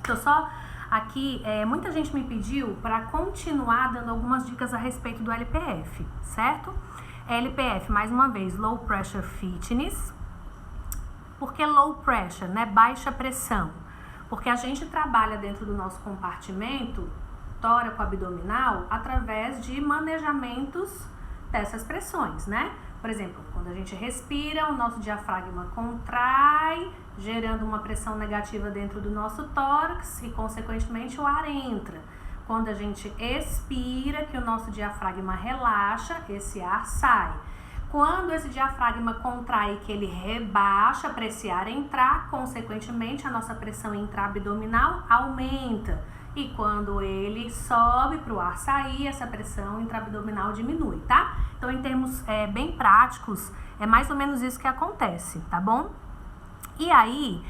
Eu só aqui, muita gente me pediu para continuar dando algumas dicas a respeito do LPF, certo? LPF, mais uma vez, Low Pressure Fitness. Por que low pressure, né? Baixa pressão. Porque a gente trabalha dentro do nosso compartimento tóraco-abdominal através de manejamentos dessas pressões, né? Por exemplo, quando a gente respira, o nosso diafragma contrai, gerando uma pressão negativa dentro do nosso tórax e, consequentemente, o ar entra. Quando a gente expira, que o nosso diafragma relaxa, esse ar sai. Quando esse diafragma contrai, que ele rebaixa para esse ar entrar, consequentemente, a nossa pressão intraabdominal aumenta. E quando ele sobe para o ar sair, essa pressão intraabdominal diminui, tá? Então, em termos bem práticos, é mais ou menos isso que acontece, tá bom? E aí,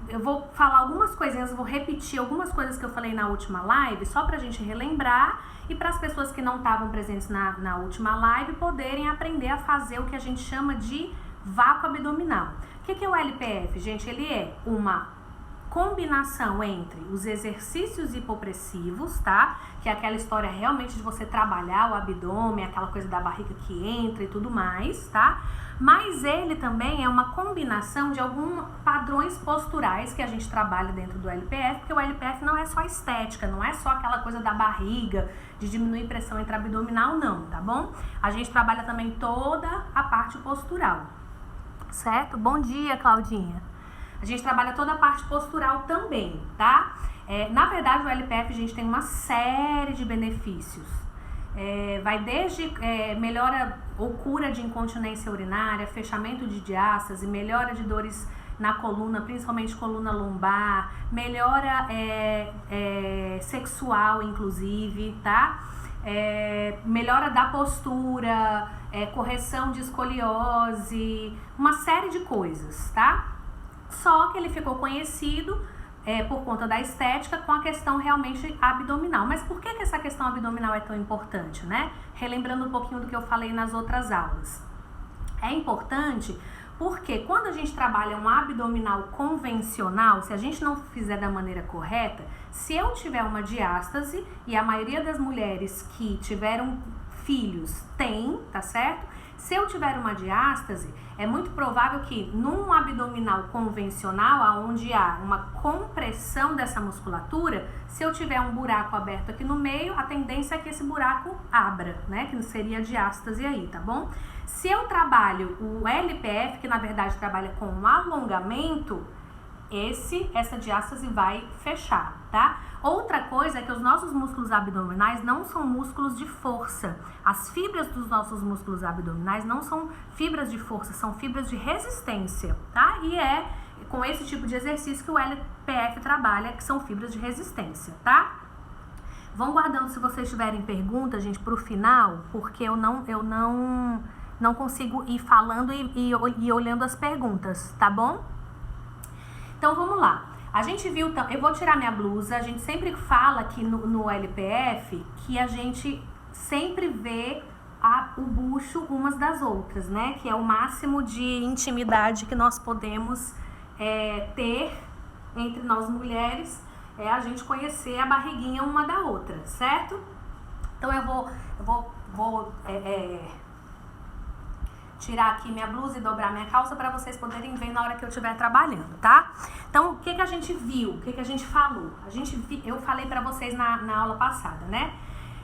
eu vou falar algumas coisinhas, vou repetir algumas coisas que eu falei na última live, só pra gente relembrar e para as pessoas que não estavam presentes na última live poderem aprender a fazer o que a gente chama de vácuo abdominal. O que é o LPF, gente? Ele é uma combinação entre os exercícios hipopressivos, tá? Que é aquela história realmente de você trabalhar o abdômen, aquela coisa da barriga que entra e tudo mais, tá? Mas ele também é uma combinação de alguns padrões posturais que a gente trabalha dentro do LPF, porque o LPF não é só estética, não é só aquela coisa da barriga, de diminuir pressão intraabdominal, não, tá bom? A gente trabalha também toda a parte postural, certo? Bom dia, Claudinha. A gente trabalha toda a parte postural também, tá? Na verdade, o LPF, a gente tem uma série de benefícios. Vai desde melhora ou cura de incontinência urinária, fechamento de diástase, melhora de dores na coluna, principalmente coluna lombar, melhora sexual, inclusive, tá? Melhora da postura, correção de escoliose, uma série de coisas, tá? Só que ele ficou conhecido por conta da estética com a questão realmente abdominal. Mas por que essa questão abdominal é tão importante, né? Relembrando um pouquinho do que eu falei nas outras aulas. É importante porque quando a gente trabalha um abdominal convencional, se a gente não fizer da maneira correta, se eu tiver uma diástase, e a maioria das mulheres que tiveram filhos tem, tá certo? Se eu tiver uma diástase, é muito provável que num abdominal convencional, onde há uma compressão dessa musculatura, se eu tiver um buraco aberto aqui no meio, a tendência é que esse buraco abra, né? Que seria a diástase aí, tá bom? Se eu trabalho o LPF, que na verdade trabalha com um alongamento, essa diástase vai fechar, tá? Outra coisa é que os nossos músculos abdominais não são músculos de força. As fibras dos nossos músculos abdominais não são fibras de força, são fibras de resistência, tá? E é com esse tipo de exercício que o LPF trabalha, que são fibras de resistência, tá? Vão guardando se vocês tiverem perguntas, gente, pro final, porque eu não consigo ir falando e olhando as perguntas, tá bom? Então, vamos lá. A gente viu, eu vou tirar minha blusa, a gente sempre fala aqui no LPF que a gente sempre vê o bucho umas das outras, né? Que é o máximo de intimidade que nós podemos ter entre nós mulheres, a gente conhecer a barriguinha uma da outra, certo? Então, eu vou tirar aqui minha blusa e dobrar minha calça para vocês poderem ver na hora que eu estiver trabalhando, tá? Então, o que a gente viu? O que a gente falou? Eu falei para vocês na aula passada, né?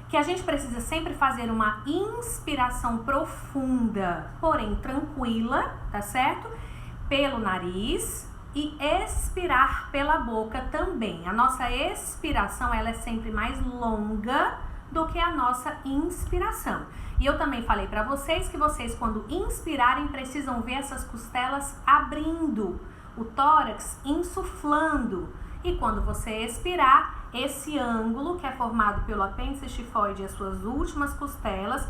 Que a gente precisa sempre fazer uma inspiração profunda, porém tranquila, tá certo? Pelo nariz e expirar pela boca também. A nossa expiração, ela é sempre mais longa do que a nossa inspiração. E eu também falei para vocês que vocês, quando inspirarem, precisam ver essas costelas abrindo, o tórax insuflando. E quando você expirar, esse ângulo que é formado pelo apêndice xifoide e as suas últimas costelas,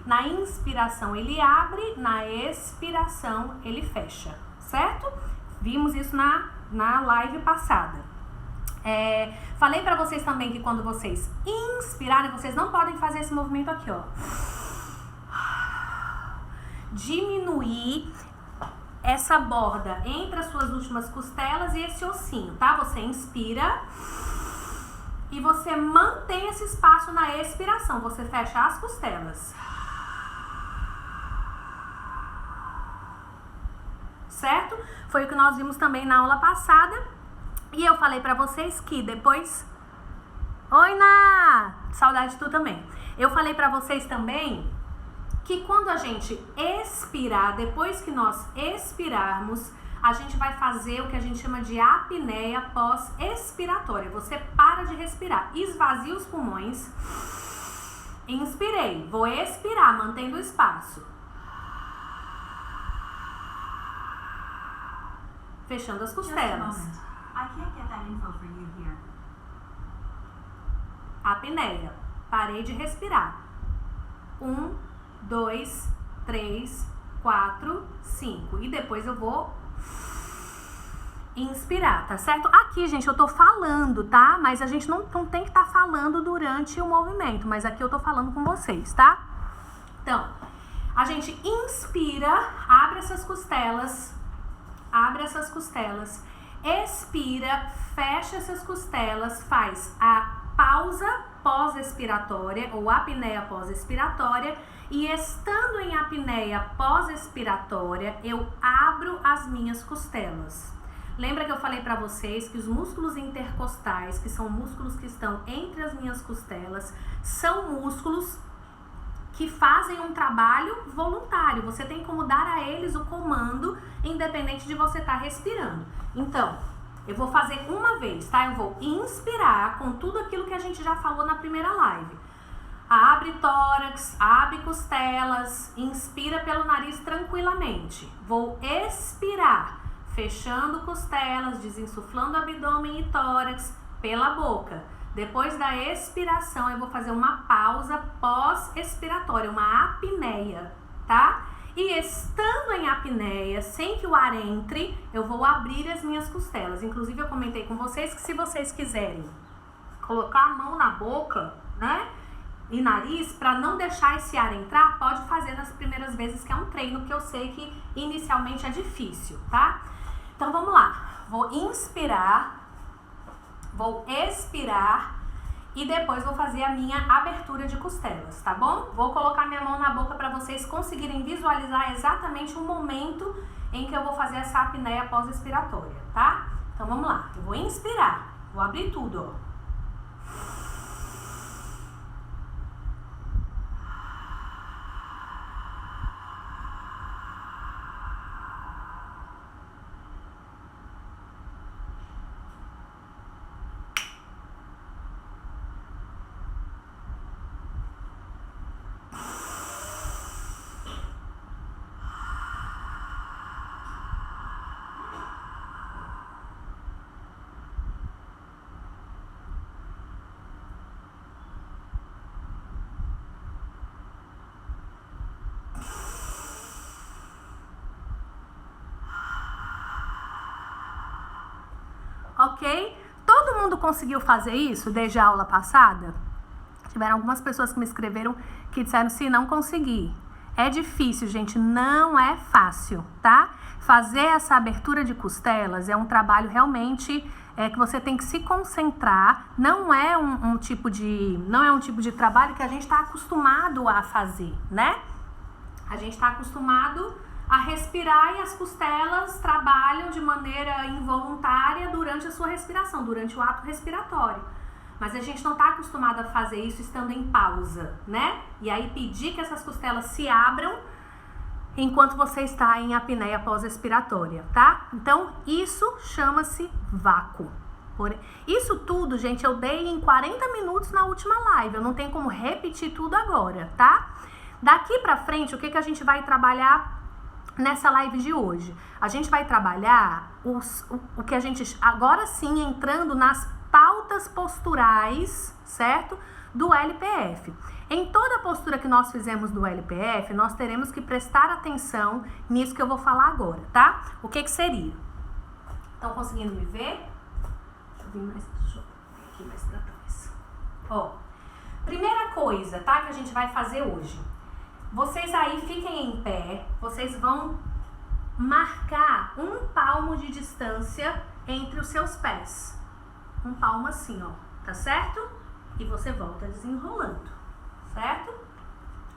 na inspiração ele abre, na expiração ele fecha, certo? Vimos isso na live passada. Falei pra vocês também que quando vocês inspirarem, vocês não podem fazer esse movimento aqui, ó. Diminuir essa borda entre as suas últimas costelas e esse ossinho, tá? Você inspira e você mantém esse espaço na expiração. Você fecha as costelas. Certo? Foi o que nós vimos também na aula passada. E eu falei pra vocês que depois... Oi, Ná! Saudade de tu também. Eu falei pra vocês também que quando a gente expirar, depois que nós expirarmos, a gente vai fazer o que a gente chama de apneia pós-expiratória. Você para de respirar, esvazia os pulmões. Inspirei, vou expirar, mantendo o espaço. Fechando as costelas. Apneia. Parei de respirar. 1, 2, 3, 4, 5. E depois eu vou inspirar, tá certo? Aqui, gente, eu tô falando, tá? Mas a gente não tem que estar falando durante o movimento. Mas aqui eu tô falando com vocês, tá? Então, a gente inspira, abre essas costelas. Abre essas costelas, expira, fecha essas costelas, faz a pausa pós-expiratória ou apneia pós-expiratória e estando em apneia pós-expiratória, eu abro as minhas costelas. Lembra que eu falei para vocês que os músculos intercostais, que são músculos que estão entre as minhas costelas, são músculos que fazem um trabalho voluntário. Você tem como dar a eles o comando, independente de você estar respirando. Então, eu vou fazer uma vez, tá? Eu vou inspirar com tudo aquilo que a gente já falou na primeira live. Abre tórax, abre costelas, inspira pelo nariz tranquilamente. Vou expirar, fechando costelas, desinsuflando abdômen e tórax pela boca. Depois da expiração, eu vou fazer uma pausa pós-expiratória, uma apneia, tá? E estando em apneia, sem que o ar entre, eu vou abrir as minhas costelas. Inclusive, eu comentei com vocês que se vocês quiserem colocar a mão na boca, né? E nariz, para não deixar esse ar entrar, pode fazer nas primeiras vezes, que é um treino que eu sei que inicialmente é difícil, tá? Então, vamos lá. Vou inspirar. Vou expirar e depois vou fazer a minha abertura de costelas, tá bom? Vou colocar minha mão na boca para vocês conseguirem visualizar exatamente o momento em que eu vou fazer essa apneia pós-expiratória, tá? Então vamos lá, eu vou inspirar, vou abrir tudo, ó. Ok? Todo mundo conseguiu fazer isso desde a aula passada? Tiveram algumas pessoas que me escreveram que disseram se não consegui. É difícil, gente, não é fácil, tá? Fazer essa abertura de costelas é um trabalho realmente que você tem que se concentrar. Não é um tipo de trabalho que a gente está acostumado a fazer, né? A gente está acostumado a respirar e as costelas trabalham de maneira involuntária durante a sua respiração, durante o ato respiratório. Mas a gente não está acostumado a fazer isso estando em pausa, né? E aí pedir que essas costelas se abram enquanto você está em apneia pós-expiratória, tá? Então, isso chama-se vácuo. Isso tudo, gente, eu dei em 40 minutos na última live. Eu não tenho como repetir tudo agora, tá? Daqui pra frente, o que a gente vai trabalhar nessa live de hoje? A gente vai trabalhar o que a gente, agora sim, entrando nas pautas posturais, certo? Do LPF. Em toda a postura que nós fizemos do LPF, nós teremos que prestar atenção nisso que eu vou falar agora, tá? O que seria? Estão conseguindo me ver? Deixa eu vir aqui mais pra trás. Ó, primeira coisa, tá? Que a gente vai fazer hoje. Vocês aí fiquem em pé, vocês vão marcar 1 palmo de distância entre os seus pés. 1 palmo assim, ó, tá certo? E você volta desenrolando, certo?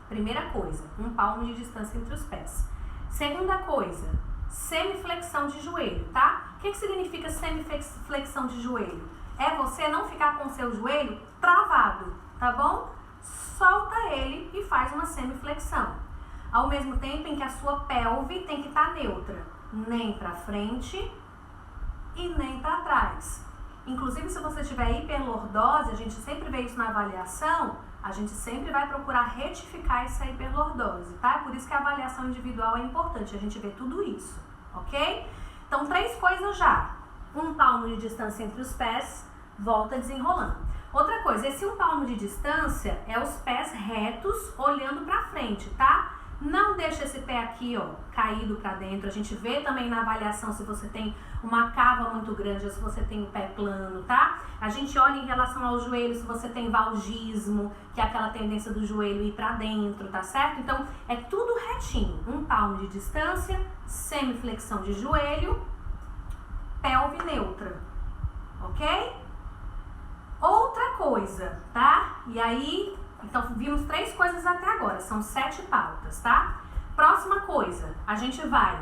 Primeira coisa, 1 palmo de distância entre os pés. Segunda coisa, semiflexão de joelho, tá? O que significa semiflexão de joelho? É você não ficar com o seu joelho travado, tá bom? Solta ele e faz uma semiflexão. Ao mesmo tempo em que a sua pelve tem que estar neutra, nem para frente e nem para trás. Inclusive, se você tiver hiperlordose, a gente sempre vê isso na avaliação, a gente sempre vai procurar retificar essa hiperlordose, tá? Por isso que a avaliação individual é importante, a gente vê tudo isso, ok? Então, 3 coisas já. 1 palmo de distância entre os pés, volta desenrolando. Outra coisa, esse 1 palmo de distância é os pés retos olhando pra frente, tá? Não deixa esse pé aqui, ó, caído pra dentro. A gente vê também na avaliação se você tem uma cava muito grande ou se você tem o pé plano, tá? A gente olha em relação ao joelho se você tem valgismo, que é aquela tendência do joelho ir pra dentro, tá certo? Então, é tudo retinho. 1 palmo de distância, semiflexão de joelho, pelve neutra, ok? Outra coisa, tá? E aí, então vimos 3 coisas até agora, são 7 pautas, tá? Próxima coisa, a gente vai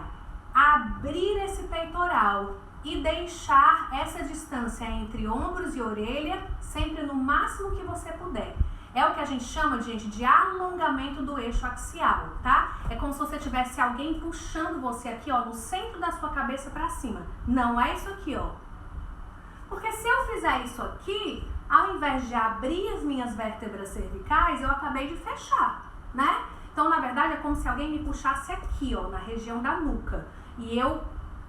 abrir esse peitoral e deixar essa distância entre ombros e orelha sempre no máximo que você puder. É o que a gente chama, gente, de alongamento do eixo axial, tá? É como se você tivesse alguém puxando você aqui, ó, no centro da sua cabeça pra cima. Não é isso aqui, ó. Porque se eu fizer isso aqui, ao invés de abrir as minhas vértebras cervicais, eu acabei de fechar, né? Então, na verdade, é como se alguém me puxasse aqui, ó, na região da nuca. E eu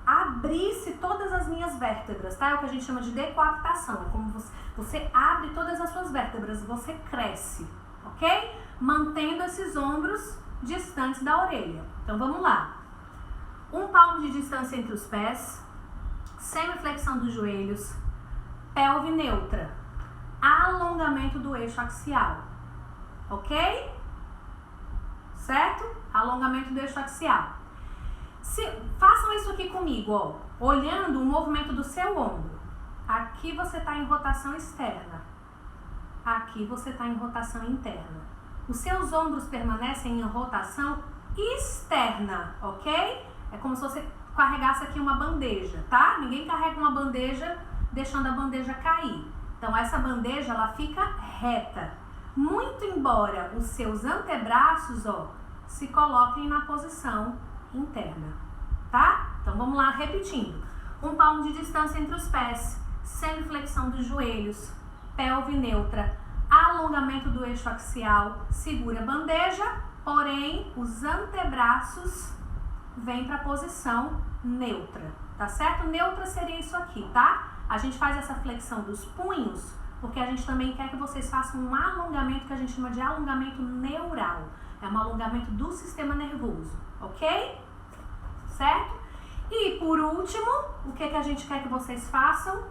abrisse todas as minhas vértebras, tá? É o que a gente chama de decoaptação. É como você abre todas as suas vértebras, você cresce, ok? Mantendo esses ombros distantes da orelha. Então, vamos lá. 1 palmo de distância entre os pés, semiflexão dos joelhos, pelve neutra, alongamento do eixo axial, ok? Certo? Alongamento do eixo axial. Façam isso aqui comigo, ó, olhando o movimento do seu ombro. Aqui você está em rotação externa, aqui você está em rotação interna. Os seus ombros permanecem em rotação externa, ok? É como se você carregasse aqui uma bandeja, tá? Ninguém carrega uma bandeja deixando a bandeja cair. Então, essa bandeja, ela fica reta. Muito embora os seus antebraços, ó, se coloquem na posição interna, tá? Então, vamos lá, repetindo. 1 palmo de distância entre os pés, semiflexão dos joelhos, pelve neutra, alongamento do eixo axial, segura a bandeja, porém, os antebraços vêm para a posição neutra, tá certo? Neutra seria isso aqui, tá? A gente faz essa flexão dos punhos porque a gente também quer que vocês façam um alongamento que a gente chama de alongamento neural. É um alongamento do sistema nervoso, ok? Certo? E por último, o que a gente quer que vocês façam?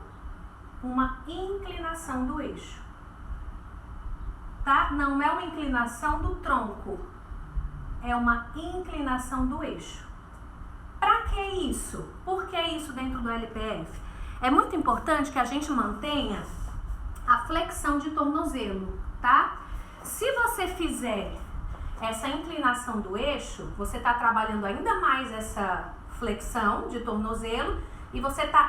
Uma inclinação do eixo. Tá? Não é uma inclinação do tronco, é uma inclinação do eixo. Para que isso? Por que isso dentro do LPF? É muito importante que a gente mantenha a flexão de tornozelo, tá? Se você fizer essa inclinação do eixo, você está trabalhando ainda mais essa flexão de tornozelo e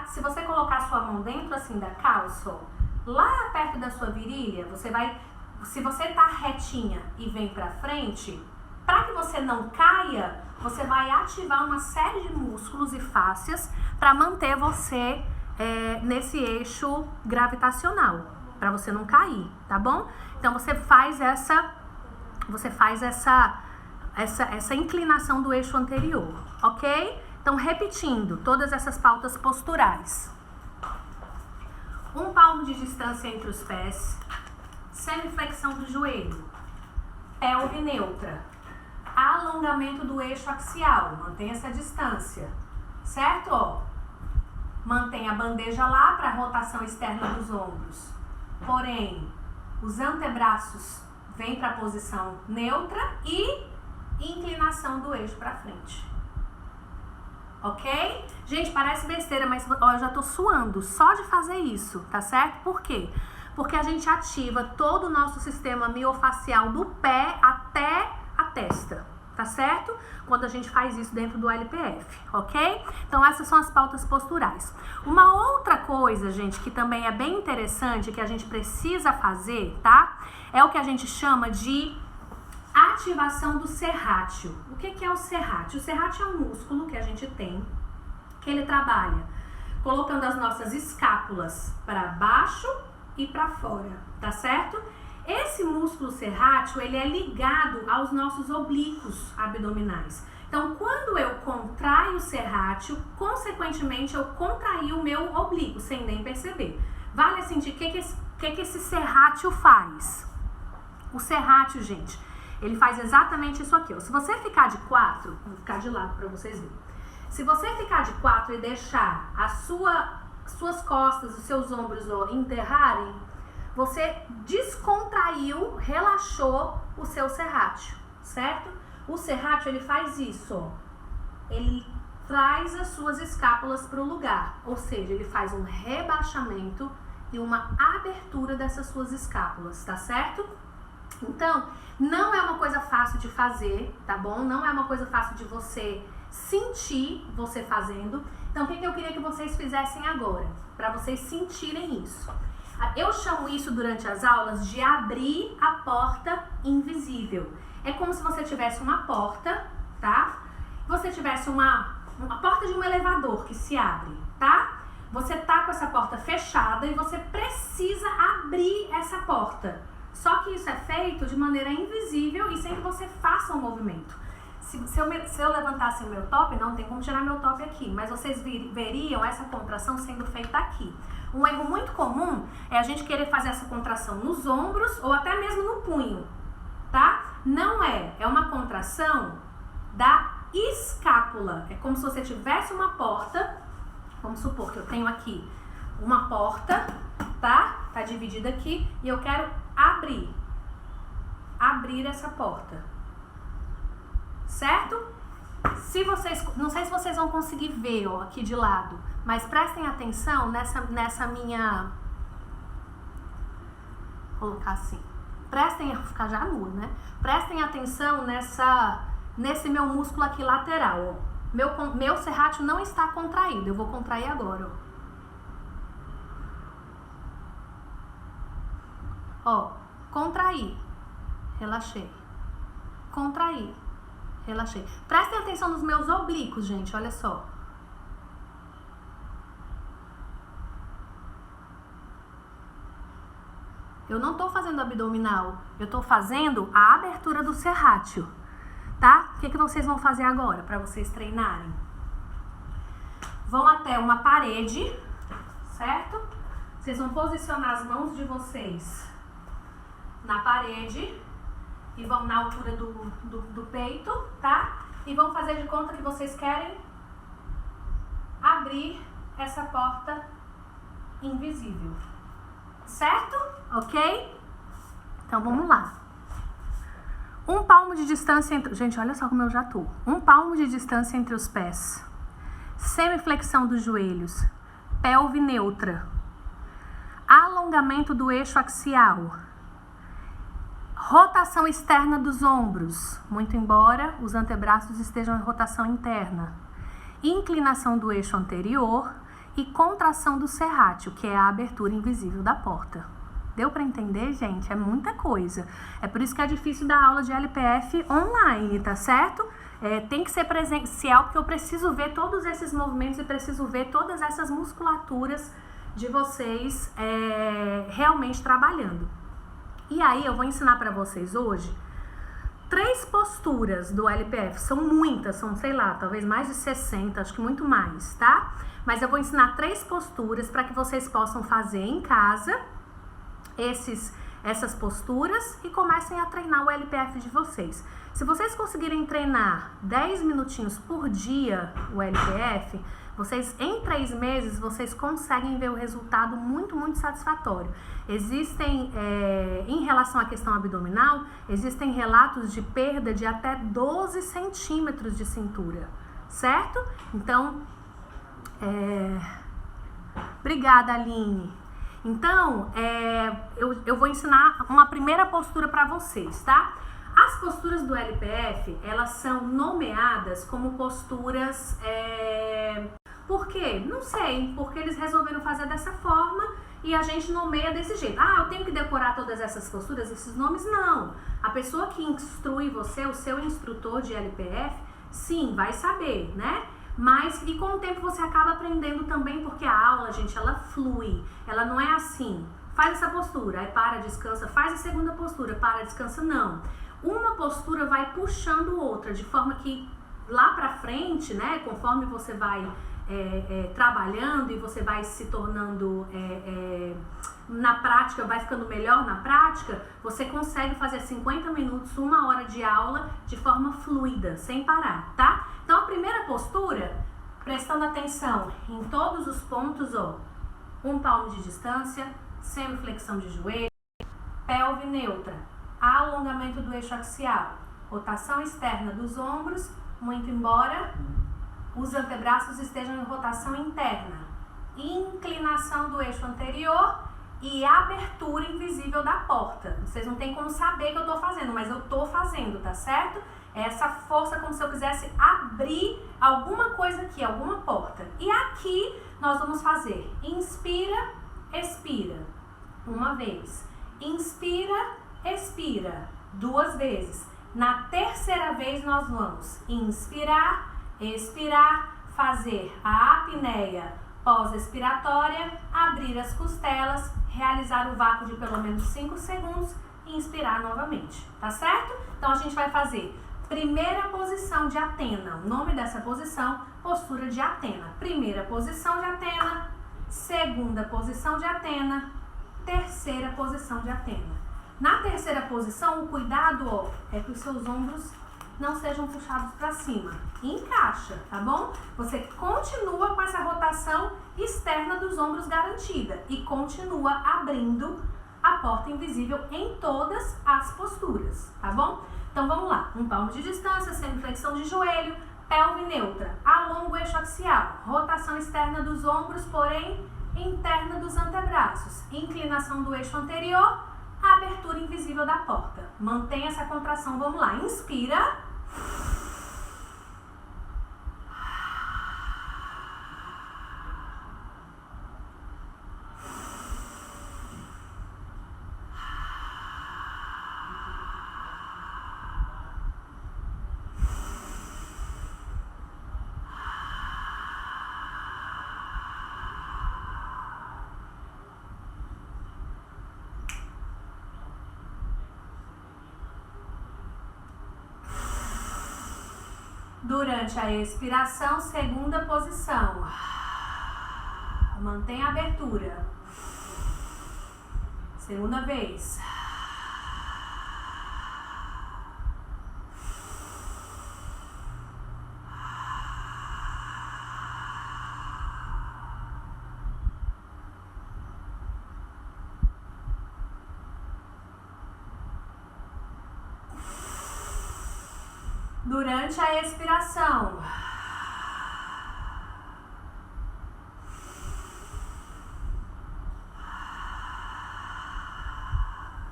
se você colocar a sua mão dentro assim da calça, ó, lá perto da sua virilha, se você tá retinha e vem pra frente, para que você não caia, você vai ativar uma série de músculos e fáscias para manter você nesse eixo gravitacional, para você não cair, tá bom? Então você faz essa inclinação do eixo anterior, ok? Então repetindo todas essas pautas posturais. 1 palmo de distância entre os pés, semiflexão do joelho, pelve neutra, alongamento do eixo axial, mantenha essa distância, certo? Ó, mantém a bandeja lá para a rotação externa dos ombros, porém os antebraços vêm para a posição neutra e inclinação do eixo para frente. ok? Gente, parece besteira, mas ó, eu já tô suando só de fazer isso, tá certo? Por quê? Porque a gente ativa todo o nosso sistema miofacial do pé até a testa, tá certo? Quando a gente faz isso dentro do LPF, ok? Então essas são as pautas posturais. Uma outra coisa, gente, que também é bem interessante, que a gente precisa fazer, tá? É o que a gente chama de ativação do serrátil. O que é o serrátil? O serrátil é um músculo que a gente tem, que ele trabalha colocando as nossas escápulas para baixo e para fora, tá certo? Esse músculo serrátil, ele é ligado aos nossos oblíquos abdominais. Então, quando eu contraio o serrátil, consequentemente, eu contraí o meu oblíquo, sem nem perceber. Vale sentir o que esse serrátil faz? O serrátil, gente, ele faz exatamente isso aqui, ó. Se você ficar de 4, vou ficar de lado para vocês verem. Se você ficar de 4 e deixar suas costas, os seus ombros, ó, enterrarem, você descontraiu, relaxou o seu serrátil, certo? O serrátil, ele faz isso, ó. Ele traz as suas escápulas para o lugar, ou seja, ele faz um rebaixamento e uma abertura dessas suas escápulas, tá certo? Então, não é uma coisa fácil de fazer, tá bom? Não é uma coisa fácil de você sentir você fazendo. Então, o que eu queria que vocês fizessem agora? Para vocês sentirem isso. Eu chamo isso durante as aulas de abrir a porta invisível. É como se você tivesse uma porta, tá? Você tivesse uma porta de um elevador que se abre, tá? Você tá com essa porta fechada e você precisa abrir essa porta. Só que isso é feito de maneira invisível e sem que você faça um movimento. Se eu levantasse o meu top, não tem como tirar meu top aqui, mas vocês veriam essa contração sendo feita aqui. Um erro muito comum é a gente querer fazer essa contração nos ombros ou até mesmo no punho, tá? Não é, é uma contração da escápula. É como se você tivesse uma porta, vamos supor que eu tenho aqui uma porta, tá? Tá dividida aqui e eu quero abrir essa porta, certo? Se vocês, não sei se vocês vão conseguir ver, ó, aqui de lado, mas prestem atenção nessa minha, vou colocar assim, vou ficar já nua, né? Prestem atenção nesse meu músculo aqui lateral, ó. Meu serrátil não está contraído, eu vou contrair agora, ó. Contrair, relaxei, contrair, relaxei. Prestem atenção nos meus oblíquos, gente, olha só. Eu não tô fazendo abdominal, eu tô fazendo a abertura do serrátil, tá? O que vocês vão fazer agora para vocês treinarem? Vão até uma parede, certo? Vocês vão posicionar as mãos de vocês na parede e vão na altura do peito, tá? E vão fazer de conta que vocês querem abrir essa porta invisível, certo? Ok? Então vamos lá. Um palmo de distância entre... Gente, olha só como eu já tô. Um palmo de distância entre os pés. Semiflexão dos joelhos. Pelve neutra. Alongamento do eixo axial. Rotação externa dos ombros, muito embora os antebraços estejam em rotação interna. Inclinação do eixo anterior e contração do serrátil, que é a abertura invisível da porta. Deu para entender, gente? É muita coisa. É por isso que é difícil dar aula de LPF online, tá certo? Tem que ser presencial, porque eu preciso ver todos esses movimentos e preciso ver todas essas musculaturas de vocês realmente trabalhando. E aí eu vou ensinar para vocês hoje 3 posturas do LPF. São muitas, são, sei lá, talvez mais de 60, acho que muito mais, tá? Mas eu vou ensinar 3 posturas para que vocês possam fazer em casa essas posturas e comecem a treinar o LPF de vocês. Se vocês conseguirem treinar 10 minutinhos por dia o LPF, vocês em 3 meses vocês conseguem ver o resultado muito, muito satisfatório. Existem, em relação à questão abdominal, existem relatos de perda de até 12 centímetros de cintura, certo? Então, obrigada, Aline. Então, eu vou ensinar uma primeira postura para vocês, tá? As posturas do LPF, elas são nomeadas como posturas... Por quê? Não sei, porque eles resolveram fazer dessa forma e a gente nomeia desse jeito. Ah, eu tenho que decorar todas essas posturas, esses nomes? Não. A pessoa que instrui você, o seu instrutor de LPF, sim, vai saber, né? Mas, e com o tempo você acaba aprendendo também, porque a aula, gente, ela flui. Ela não é assim, faz essa postura, aí para, descansa, faz a segunda postura, para, descansa, não. Uma postura vai puxando outra, de forma que lá pra frente, né, conforme você vai trabalhando e você vai se tornando na prática, vai ficando melhor na prática, você consegue fazer 50 minutos, 1 hora de aula de forma fluida, sem parar, tá? Então a primeira postura, prestando atenção em todos os pontos, ó, 1 palmo de distância, semiflexão de joelho, pelve neutra, alongamento do eixo axial, rotação externa dos ombros, muito embora os antebraços estejam em rotação interna, inclinação do eixo anterior e abertura invisível da porta. Vocês não tem como saber que eu tô fazendo, mas eu tô fazendo, tá certo? Essa força como se eu quisesse abrir alguma coisa aqui, alguma porta. E aqui nós vamos fazer inspira, expira, 1 vez. Inspira, expira, 2 vezes. Na terceira vez nós vamos inspirar, expirar, fazer a apneia pós-expiratória, abrir as costelas, realizar o vácuo de pelo menos 5 segundos e inspirar novamente, tá certo? Então a gente vai fazer primeira posição de Atena, o nome dessa posição, postura de Atena. Primeira posição de Atena, segunda posição de Atena, terceira posição de Atena. Na terceira posição, o cuidado, ó, é que os seus ombros não sejam puxados para cima. Encaixa, tá bom? Você continua com essa rotação externa dos ombros garantida e continua abrindo a porta invisível em todas as posturas, tá bom? Então vamos lá. 1 palmo de distância, semiflexão de joelho, pelve neutra, alonga o eixo axial, rotação externa dos ombros, porém interna dos antebraços, inclinação do eixo anterior, abertura invisível da porta. Mantenha essa contração, vamos lá. Inspira. Durante a expiração, segunda posição. Mantenha a abertura. Segunda vez. Durante a expiração.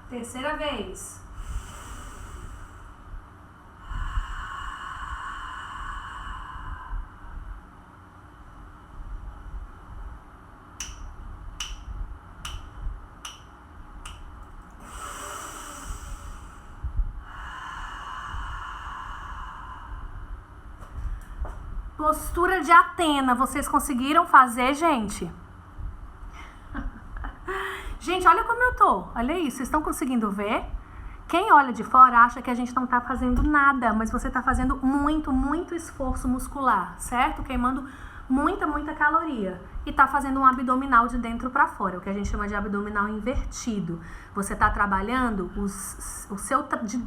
Terceira vez. Postura de Atena, vocês conseguiram fazer, gente? Gente, olha como eu tô. Olha isso, vocês estão conseguindo ver? Quem olha de fora acha que a gente não tá fazendo nada, mas você tá fazendo muito esforço muscular, certo? Queimando muita caloria. E tá fazendo um abdominal de dentro pra fora, o que a gente chama de abdominal invertido. Você tá trabalhando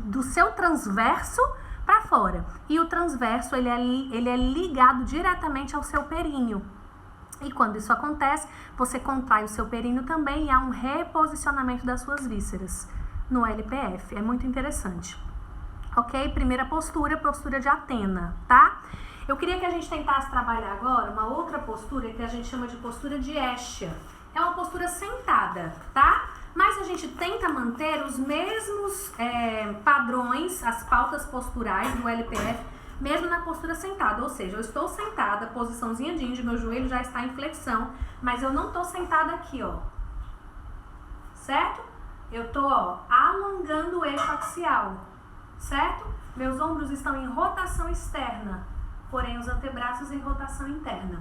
do seu transverso para fora. E o transverso, ele é ligado diretamente ao seu períneo. E quando isso acontece, você contrai o seu períneo também e há um reposicionamento das suas vísceras no LPF. É muito interessante. Ok? Primeira postura, postura de Atena, tá? Eu queria que a gente tentasse trabalhar agora uma outra postura que a gente chama de postura de Escher. É uma postura sentada, tá? Mas a gente tenta manter os mesmos padrões, as pautas posturais do LPF, mesmo na postura sentada. Ou seja, eu estou sentada, posiçãozinha de índio, meu joelho já está em flexão, mas eu não estou sentada aqui, ó. Certo? Eu estou, ó, alongando o eixo axial, certo? Meus ombros estão em rotação externa, porém os antebraços em rotação interna.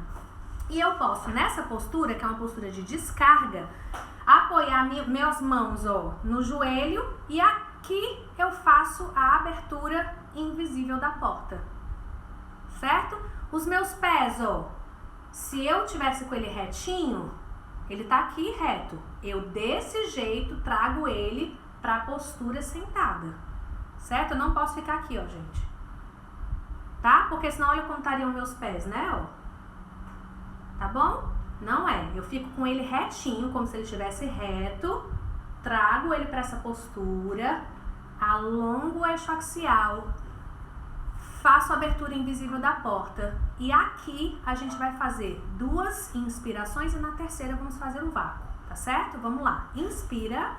E eu posso, nessa postura, que é uma postura de descarga, apoiar minhas mãos, ó, no joelho, e aqui eu faço a abertura invisível da porta, certo? Os meus pés, ó, se eu tivesse com ele retinho, ele tá aqui reto. Eu desse jeito trago ele para a postura sentada, certo? Eu não posso ficar aqui, ó, gente, tá? Porque senão olha como estariam meus pés, né, ó. Tá bom? Não é. Eu fico com ele retinho, como se ele estivesse reto. Trago ele para essa postura. Alongo o eixo axial. Faço a abertura invisível da porta. E aqui a gente vai fazer 2 inspirações e na terceira vamos fazer um vácuo. Tá certo? Vamos lá. Inspira.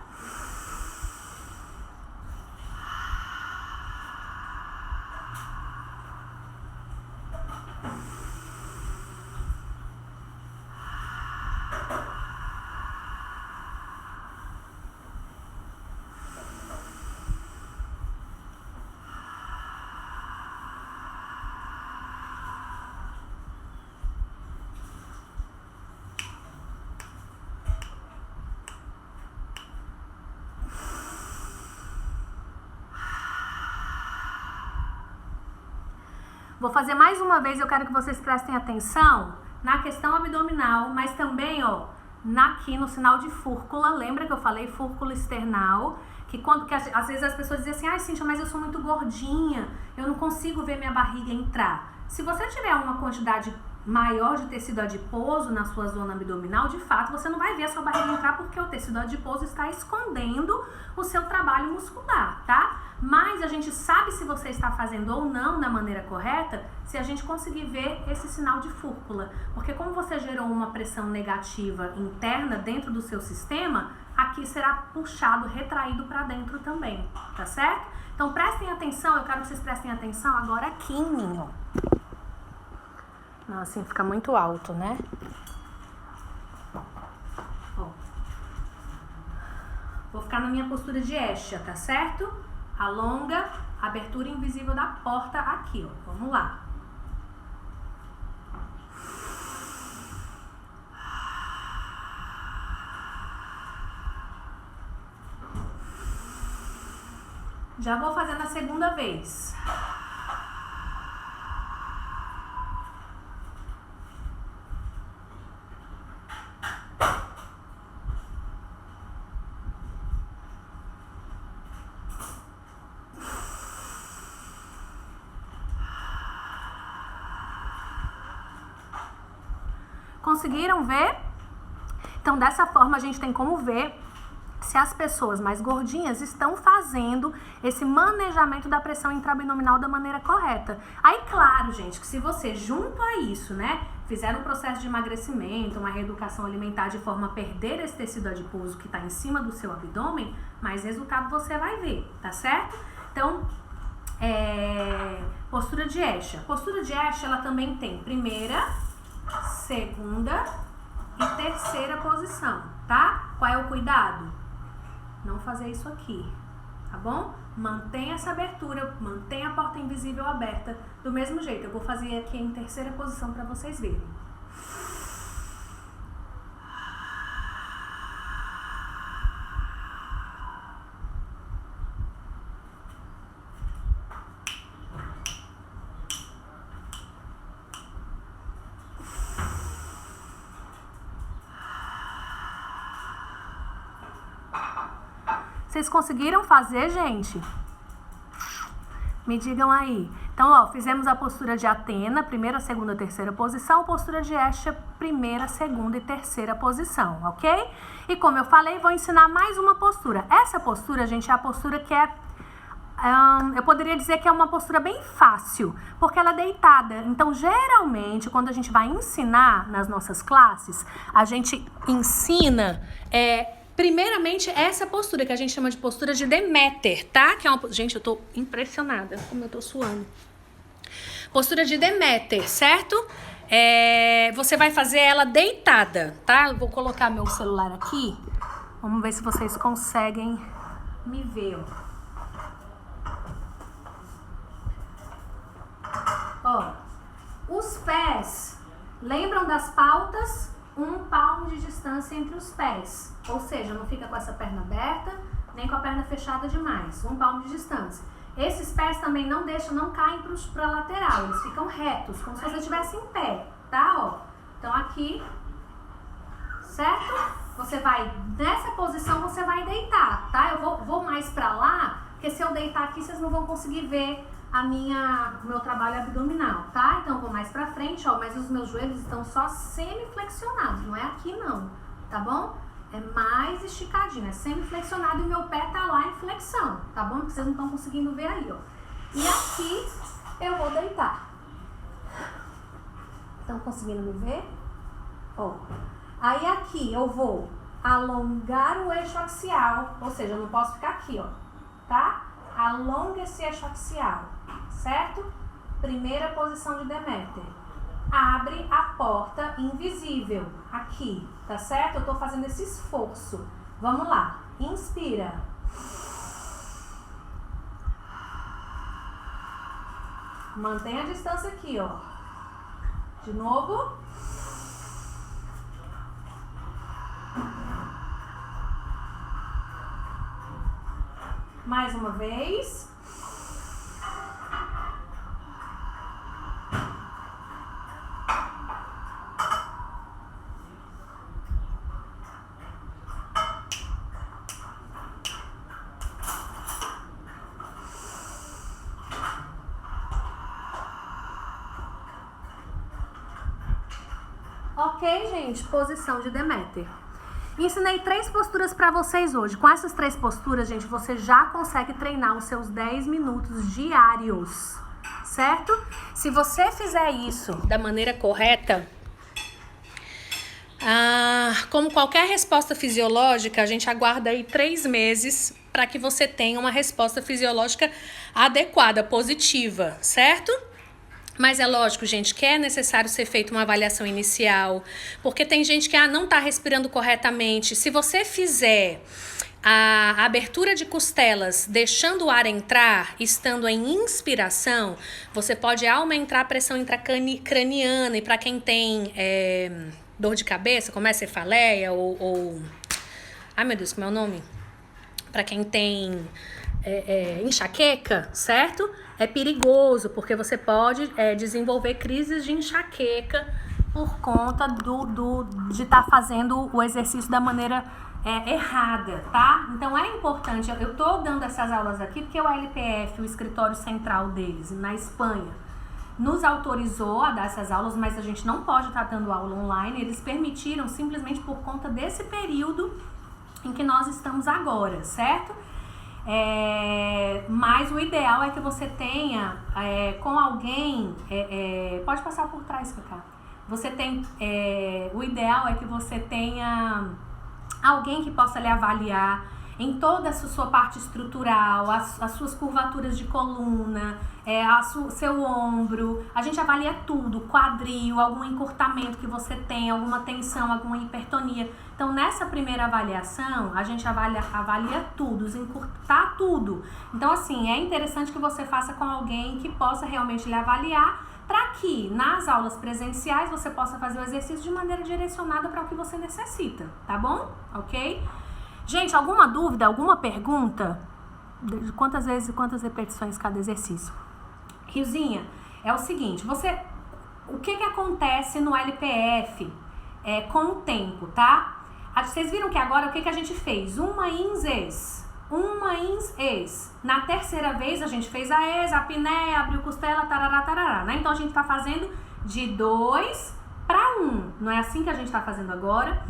Vou fazer mais uma vez, eu quero que vocês prestem atenção na questão abdominal, mas também, ó, aqui no sinal de fúrcula. Lembra que eu falei fúrcula external? Que às vezes as pessoas dizem assim, ai, Cíntia, mas eu sou muito gordinha, eu não consigo ver minha barriga entrar. Se você tiver uma quantidade maior de tecido adiposo na sua zona abdominal, de fato, você não vai ver a sua barriga entrar porque o tecido adiposo está escondendo o seu trabalho muscular, tá? Mas a gente sabe se você está fazendo ou não da maneira correta se a gente conseguir ver esse sinal de fúrcula. Porque como você gerou uma pressão negativa interna dentro do seu sistema, aqui será puxado, retraído para dentro também, tá certo? Então prestem atenção, eu quero que vocês prestem atenção agora aqui em mim, ó. Não, assim fica muito alto, né? Ó. Vou ficar na minha postura de Escher, tá certo? Alonga, abertura invisível da porta aqui, ó. Vamos lá. Já vou fazer na segunda vez. Conseguiram ver? Então, dessa forma, a gente tem como ver se as pessoas mais gordinhas estão fazendo esse manejamento da pressão intraabdominal da maneira correta. Aí, claro, gente, que se você, junto a isso, né, fizer um processo de emagrecimento, uma reeducação alimentar de forma a perder esse tecido adiposo que está em cima do seu abdômen, mais resultado você vai ver, tá certo? Então, postura de Escher. Postura de Escher, ela também tem primeira, segunda e terceira posição, tá? Qual é o cuidado? Não fazer isso aqui, tá bom? Mantenha essa abertura, mantenha a porta invisível aberta do mesmo jeito. Eu vou fazer aqui em terceira posição para vocês verem. Vocês conseguiram fazer, gente? Me digam aí. Então, ó, fizemos a postura de Athena, primeira, segunda, terceira posição. Postura de Escher, primeira, segunda e terceira posição, ok? E como eu falei, vou ensinar mais uma postura. Essa postura, gente, é a postura que eu poderia dizer que é uma postura bem fácil, porque ela é deitada. Então, geralmente, quando a gente vai ensinar nas nossas classes, a gente ensina, primeiramente, essa postura, que a gente chama de postura de Deméter, tá? Que é uma... Gente, eu tô impressionada como eu tô suando. Postura de Deméter, certo? Você vai fazer ela deitada, tá? Eu vou colocar meu celular aqui. Vamos ver se vocês conseguem me ver, ó. Os pés, lembram das pautas? 1 palmo de distância entre os pés. Ou seja, não fica com essa perna aberta, nem com a perna fechada demais. 1 palmo de distância. Esses pés também não caem para a lateral, eles ficam retos, como se você estivesse em pé, tá? Ó. Então aqui, certo? Você vai, nessa posição você vai deitar, tá? Eu vou mais para lá, porque se eu deitar aqui vocês não vão conseguir ver o meu trabalho abdominal, tá? Então eu vou mais pra frente, ó, mas os meus joelhos estão só semi-flexionados, não é aqui não, tá bom? É mais esticadinho, é semi-flexionado e o meu pé tá lá em flexão, tá bom? Porque vocês não estão conseguindo ver aí, ó. E aqui eu vou deitar. Estão conseguindo me ver? Ó. Aí aqui eu vou alongar o eixo axial, ou seja, eu não posso ficar aqui, ó, tá? Alonga esse eixo axial, certo? Primeira posição de Deméter. Abre a porta invisível, aqui, tá certo? Eu tô fazendo esse esforço. Vamos lá, inspira. Mantenha a distância aqui, ó. De novo. Mais uma vez. Ok, gente? Posição de Deméter. Ensinei 3 posturas para vocês hoje. Com essas 3 posturas, gente, você já consegue treinar os seus 10 minutos diários, certo? Se você fizer isso da maneira correta, como qualquer resposta fisiológica, a gente aguarda aí 3 meses para que você tenha uma resposta fisiológica adequada, positiva, certo? Mas é lógico, gente, que é necessário ser feita uma avaliação inicial, porque tem gente que não está respirando corretamente. Se você fizer a abertura de costelas deixando o ar entrar, estando em inspiração, você pode aumentar a pressão intracraniana. E para quem tem dor de cabeça, como é cefaleia ou... Ai, meu Deus, como é o nome? Para quem tem enxaqueca, certo? É perigoso, porque você pode desenvolver crises de enxaqueca por conta de estar fazendo o exercício da maneira errada, tá? Então é importante, eu tô dando essas aulas aqui porque o LPF, o escritório central deles, na Espanha, nos autorizou a dar essas aulas, mas a gente não pode estar dando aula online, eles permitiram simplesmente por conta desse período em que nós estamos agora, certo? Mas o ideal é que você tenha com alguém, pode passar por trás, Cacá. Você tem, o ideal é que você tenha alguém que possa lhe avaliar em toda a sua parte estrutural, as suas curvaturas de coluna, seu ombro. A gente avalia tudo, quadril, algum encurtamento que você tem, alguma tensão, alguma hipertonia. Então, nessa primeira avaliação, a gente avalia tudo, encurtar tudo. Então, assim, é interessante que você faça com alguém que possa realmente lhe avaliar, para que nas aulas presenciais você possa fazer o exercício de maneira direcionada para o que você necessita, tá bom? Ok? Gente, alguma dúvida, alguma pergunta? Quantas repetições cada exercício? Riozinha, é o seguinte, o que acontece no LPF com o tempo, tá? Vocês viram que agora o que a gente fez? Uma ins, ex. Na terceira vez a gente fez a ex, a apneia, abriu costela, tarará, tarará, né? Então a gente tá fazendo de 2 para 1, não é assim que a gente tá fazendo agora?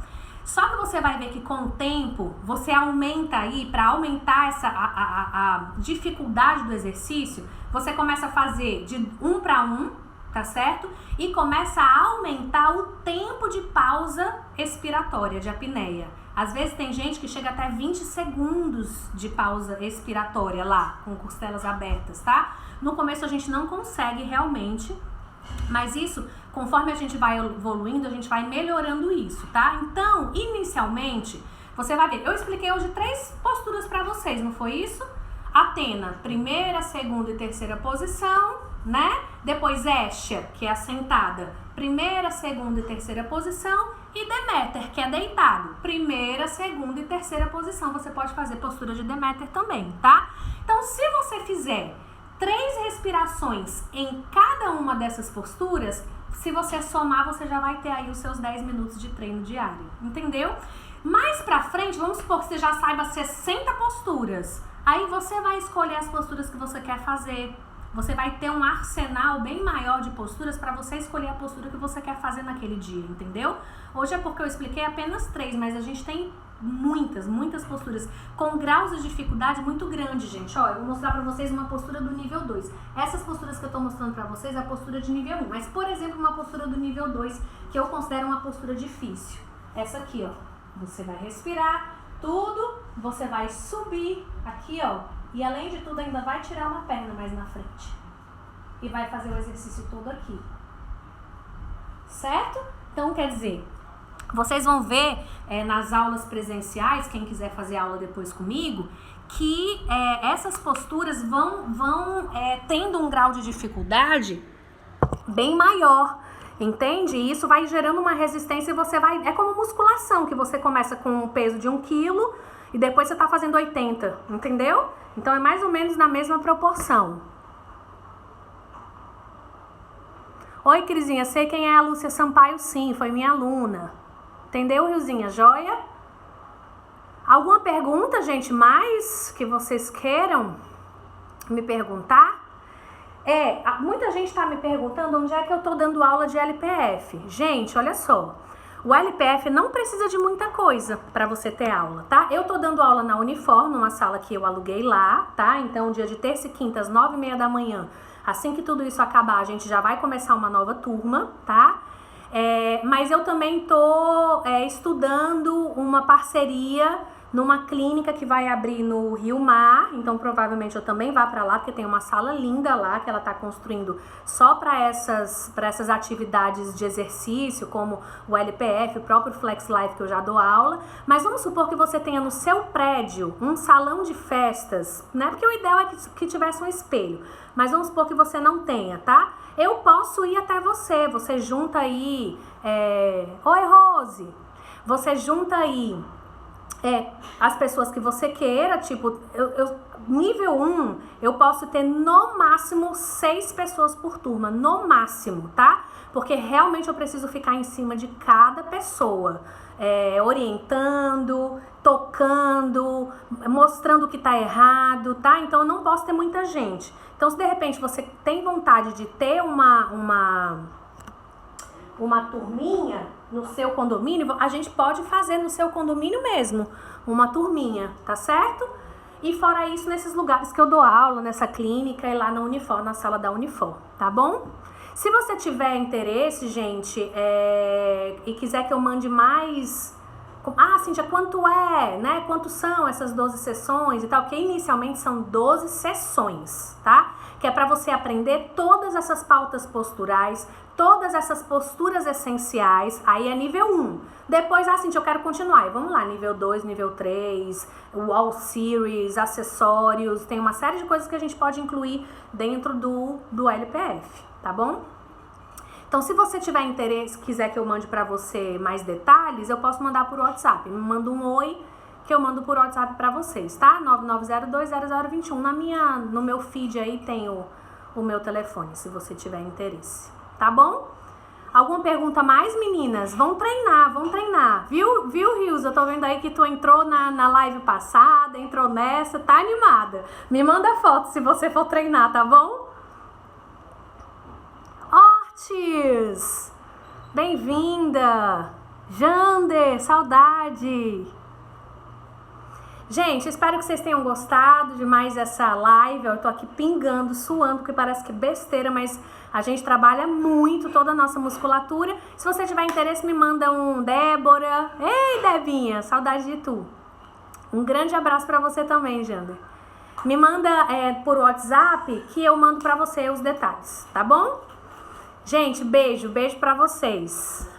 Só que você vai ver que com o tempo, você aumenta aí, para aumentar a dificuldade do exercício, você começa a fazer de 1 para 1, tá certo? E começa a aumentar o tempo de pausa expiratória, de apneia. Às vezes tem gente que chega até 20 segundos de pausa expiratória lá, com costelas abertas, tá? No começo a gente não consegue realmente, mas isso, conforme a gente vai evoluindo, a gente vai melhorando isso, tá? Então, inicialmente, você vai ver, eu expliquei hoje 3 posturas pra vocês, não foi isso? Athena, primeira, segunda e terceira posição, né? Depois Hestia, que é a sentada, primeira, segunda e terceira posição, e Deméter, que é deitado, primeira, segunda e terceira posição. Você pode fazer postura de Deméter também, tá? Então, se você fizer 3 respirações em cada uma dessas posturas, se você somar, você já vai ter aí os seus 10 minutos de treino diário, entendeu? Mais pra frente, vamos supor que você já saiba 60 posturas. Aí você vai escolher as posturas que você quer fazer. Você vai ter um arsenal bem maior de posturas para você escolher a postura que você quer fazer naquele dia, entendeu? Hoje é porque eu expliquei apenas 3, mas a gente tem muitas posturas com graus de dificuldade muito grande, gente. Ó, eu vou mostrar pra vocês uma postura do nível 2. Essas posturas que eu tô mostrando pra vocês é a postura de nível 1. Mas, por exemplo, uma postura do nível 2, que eu considero uma postura difícil. Essa aqui, ó. Você vai respirar tudo, você vai subir aqui, ó. E, além de tudo, ainda vai tirar uma perna mais na frente. E vai fazer o exercício todo aqui. Certo? Então, quer dizer, vocês vão ver nas aulas presenciais, quem quiser fazer aula depois comigo, que essas posturas vão tendo um grau de dificuldade bem maior, entende? E isso vai gerando uma resistência e você vai... É como musculação, que você começa com um peso de 1 quilo e depois você tá fazendo 80, entendeu? Então é mais ou menos na mesma proporção. Oi, Crisinha, sei quem é a Lúcia Sampaio, sim, foi minha aluna. Entendeu, Riozinha? Joia? Alguma pergunta, gente, mais que vocês queiram me perguntar? Muita gente está me perguntando onde é que eu tô dando aula de LPF. Gente, olha só. O LPF não precisa de muita coisa para você ter aula, tá? Eu tô dando aula na Unifor, numa sala que eu aluguei lá, tá? Então, dia de terça e quinta, às 9h30 da manhã, assim que tudo isso acabar, a gente já vai começar uma nova turma, tá? Mas eu também tô estudando uma parceria numa clínica que vai abrir no Rio Mar, então provavelmente eu também vá para lá, porque tem uma sala linda lá que ela tá construindo só para essas atividades de exercício, como o LPF, o próprio Flex Life que eu já dou aula. Mas vamos supor que você tenha no seu prédio um salão de festas, né? Porque o ideal é que tivesse um espelho, mas vamos supor que você não tenha, tá? Eu posso ir até você, você junta aí... Oi, Rose! Você junta aí as pessoas que você queira, tipo, nível 1, eu posso ter no máximo 6 pessoas por turma, no máximo, tá? Porque realmente eu preciso ficar em cima de cada pessoa, orientando, tocando, mostrando o que tá errado, tá? Então eu não posso ter muita gente. Então, se de repente você tem vontade de ter uma turminha no seu condomínio, a gente pode fazer no seu condomínio mesmo, uma turminha, tá certo? E fora isso, nesses lugares que eu dou aula, nessa clínica e lá na Unifor, na sala da Unifor, tá bom? Se você tiver interesse, gente, e quiser que eu mande mais... Cíntia, quanto né? Quanto são essas 12 sessões e tal? Que inicialmente são 12 sessões, tá? Que é para você aprender todas essas pautas posturais, todas essas posturas essenciais, aí é nível 1. Depois, Cíntia, eu quero continuar. E vamos lá, nível 2, nível 3, o All Series, acessórios, tem uma série de coisas que a gente pode incluir dentro do LPF, tá bom? Então, se você tiver interesse, quiser que eu mande pra você mais detalhes, eu posso mandar por WhatsApp. Me manda um oi que eu mando por WhatsApp pra vocês, tá? 99020021. No meu feed aí tem o meu telefone, se você tiver interesse. Tá bom? Alguma pergunta mais, meninas? Vão treinar. Viu, Rios? Eu tô vendo aí que tu entrou na live passada, entrou nessa, tá animada. Me manda foto se você for treinar, tá bom? Ortiz! Bem-vinda! Jander, saudade! Gente, espero que vocês tenham gostado de mais essa live. Eu tô aqui pingando, suando, porque parece que é besteira, mas a gente trabalha muito toda a nossa musculatura. Se você tiver interesse, me manda um Débora. Ei, Debinha, saudade de tu. Um grande abraço pra você também, Jander. Me manda por WhatsApp que eu mando pra você os detalhes, tá bom? Gente, beijo pra vocês.